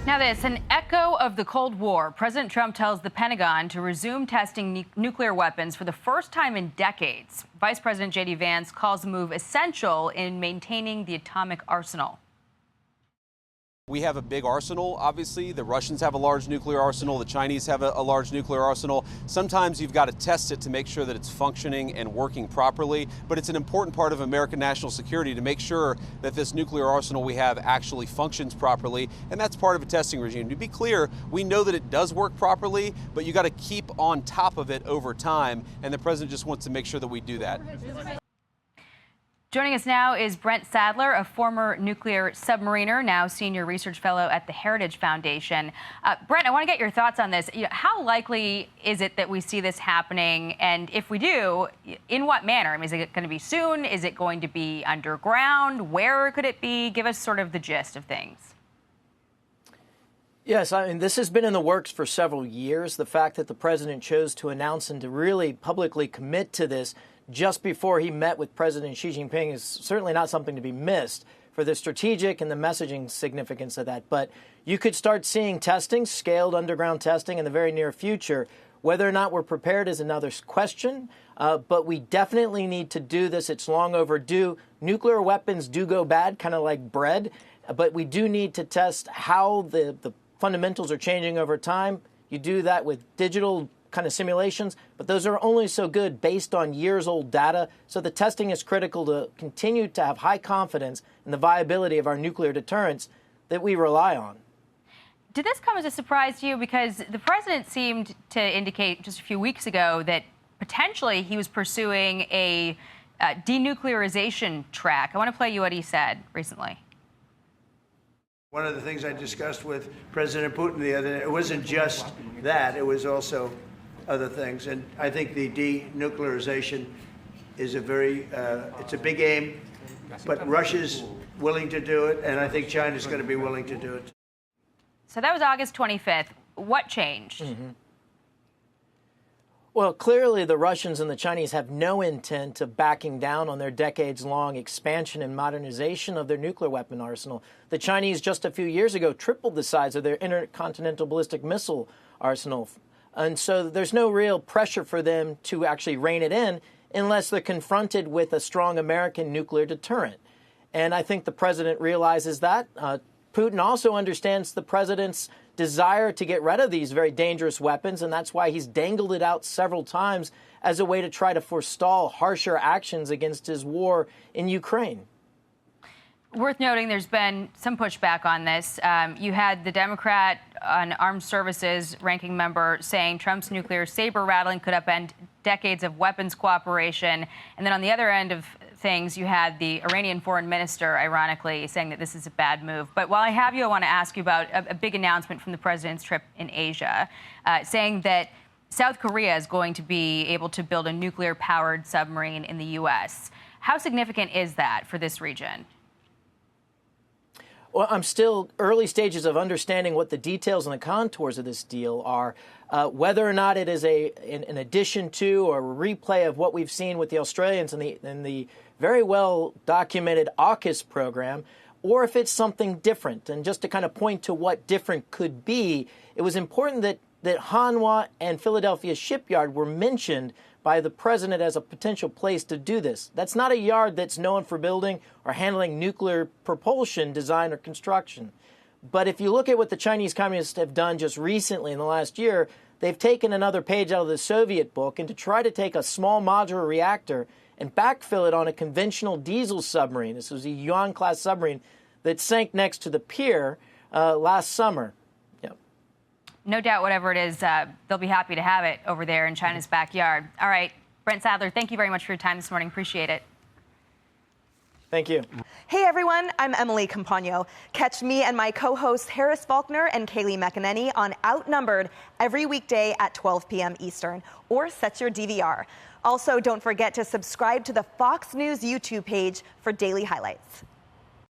Now this, an echo of the Cold War. President Trump tells the Pentagon to resume testing nuclear weapons for the first time in decades. Vice President J.D. Vance calls the move essential in maintaining the atomic arsenal. We have a big arsenal, obviously. The Russians have a large nuclear arsenal. The Chinese have a large nuclear arsenal. Sometimes you've got to test it to make sure that it's functioning and working properly. But it's an important part of American national security to make sure that this nuclear arsenal we have actually functions properly. And that's part of a testing regime. To be clear, we know that it does work properly, but you got to keep on top of it over time. And the president just wants to make sure that we do that. Joining us now is Brent Sadler, a former nuclear submariner, now senior research fellow at the Heritage Foundation. Brent, I want to get your thoughts on this. How likely is it that we see this happening? And if we do, in what manner? I mean, is it going to be soon? Is it going to be underground? Where could it be? Give us sort of the gist of things. Yes, I mean, this has been in the works for several years. The fact that the president chose to announce and to really publicly commit to this just before he met with President Xi Jinping is certainly not something to be missed for the strategic and the messaging significance of that. But you could start seeing testing, scaled underground testing in the very near future. Whether or not we're prepared is another question, but we definitely need to do this. It's long overdue. Nuclear weapons do go bad, kind of like bread, but we do need to test how the fundamentals are changing over time. You do that with digital kind of simulations, but those are only so good based on years-old data. So the testing is critical to continue to have high confidence in the viability of our nuclear deterrence that we rely on. Did this come as a surprise to you? Because the president seemed to indicate just a few weeks ago that potentially he was pursuing a denuclearization track. I want to play you what he said recently. One of the things I discussed with President Putin the other day, it wasn't just that, it was also other things. And I think the denuclearization is it's a big aim, but Russia's willing to do it, and I think China's going to be willing to do it. So that was August 25th. What changed? Well, clearly the Russians and the Chinese have no intent of backing down on their decades-long expansion and modernization of their nuclear weapon arsenal. The Chinese just a few years ago tripled the size of their intercontinental ballistic missile arsenal. And so there's no real pressure for them to actually rein it in unless they're confronted with a strong American nuclear deterrent. And I think the president realizes that. Putin also understands the president's desire to get rid of these very dangerous weapons, and that's why he's dangled it out several times as a way to try to forestall harsher actions against his war in Ukraine. Worth noting, there's been some pushback on this. You had the Democrat on Armed Services ranking member saying Trump's nuclear saber rattling could upend decades of weapons cooperation. And then on the other end of things, you had the Iranian foreign minister, ironically, saying that this is a bad move. But while I have you, I want to ask you about a big announcement from the president's trip in Asia, saying that South Korea is going to be able to build a nuclear-powered submarine in the U.S. How significant is that for this region? Well, I'm still early stages of understanding what the details and the contours of this deal are. Whether or not it is an addition to or a replay of what we've seen with the Australians in the very well documented AUKUS program, or if it's something different. And just to kind of point to what different could be, it was important that Hanwha and Philadelphia Shipyard were mentioned by the president as a potential place to do this. That's not a yard that's known for building or handling nuclear propulsion design or construction. But if you look at what the Chinese Communists have done just recently in the last year, they've taken another page out of the Soviet book and to try to take a small modular reactor and backfill it on a conventional diesel submarine. This was a Yuan-class submarine that sank next to the pier last summer. No doubt, whatever it is, they'll be happy to have it over there in China's backyard. All right, Brent Sadler, thank you very much for your time this morning. Appreciate it. Thank you. Hey, everyone. I'm Emily Campagno. Catch me and my co-hosts Harris Faulkner and Kaylee McEnany on Outnumbered every weekday at 12 p.m. Eastern, or set your DVR. Also, don't forget to subscribe to the Fox News YouTube page for daily highlights.